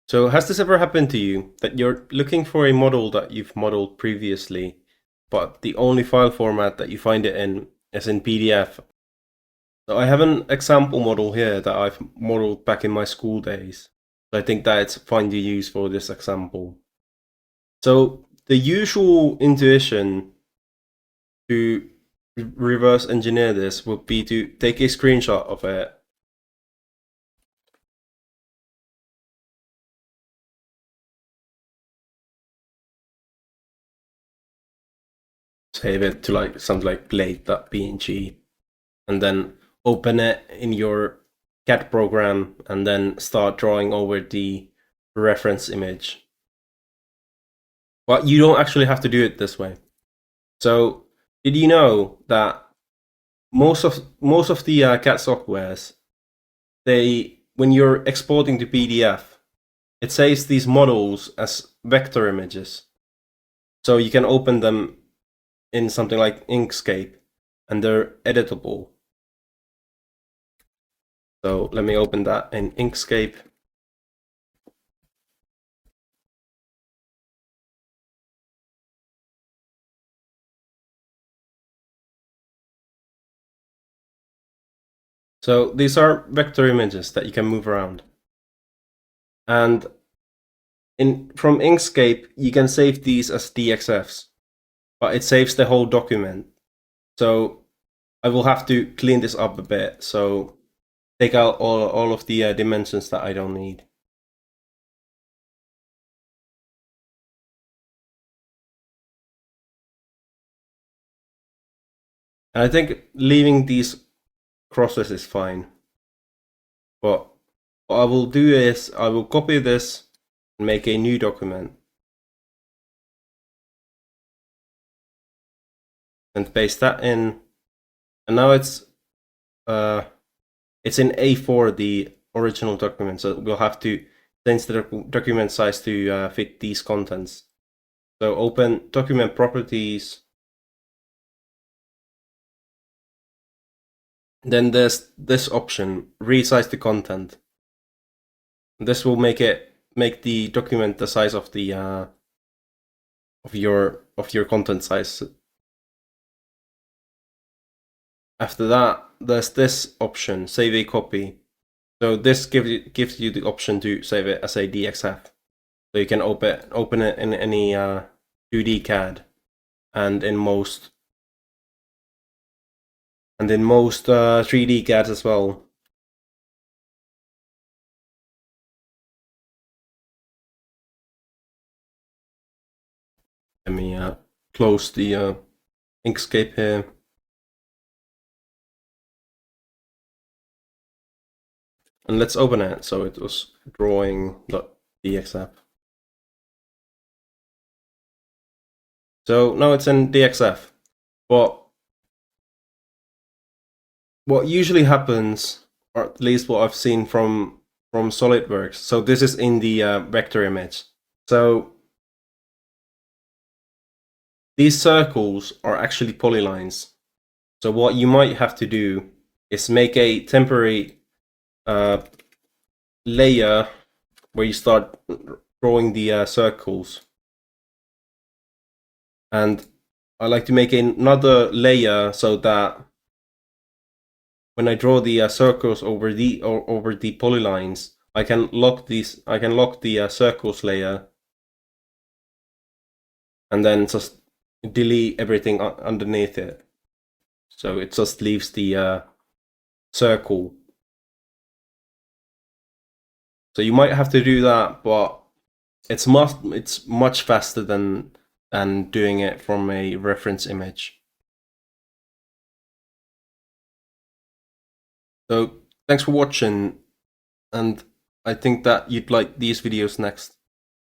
So has this ever happened to you that you're looking for a model that you've modeled previously, but the only file format that you find it in is in PDF? So I have an example model here that I've modeled back in my school days. So I think that it's fine to use for this example. So the usual intuition to reverse engineer this would be to take a screenshot of it, save it to like something like blade.png, and then open it in your CAD program and then start drawing over the reference image. But you don't actually have to do it this way. So did you know that most of the CAD softwares, when you're exporting to PDF, it saves these models as vector images. So you can open them in something like Inkscape and they're editable. So let me open that in Inkscape. So these are vector images that you can move around. And from Inkscape, you can save these as DXFs, but it saves the whole document. So I will have to clean this up a bit. So take out all of the dimensions that I don't need. And I think leaving these crosses is fine. But what I will do is I will copy this and make a new document and paste that in. And now it's in A4, the original document, so we'll have to change the document size to fit these contents. So open document properties. Then there's this option, resize the content. This will make the document the size of the of your content size. After that, there's this option, save a copy. So this gives you the option to save it as a DXF. So you can open it in any 2D CAD and in most 3D CADs as well. Let me close the Inkscape here. And let's open it. So it was drawing.dxf. So now it's in DXF. But what usually happens, or at least what I've seen from SolidWorks, so this is in the vector image. So these circles are actually polylines. So what you might have to do is make a temporary layer where you start drawing the circles. And I like to make another layer so that when I draw the circles over the polylines, I can lock the circles layer, and then just delete everything underneath it. So it just leaves the circle. So you might have to do that, but it's much faster than doing it from a reference image. So thanks for watching, and I think that you'd like these videos next.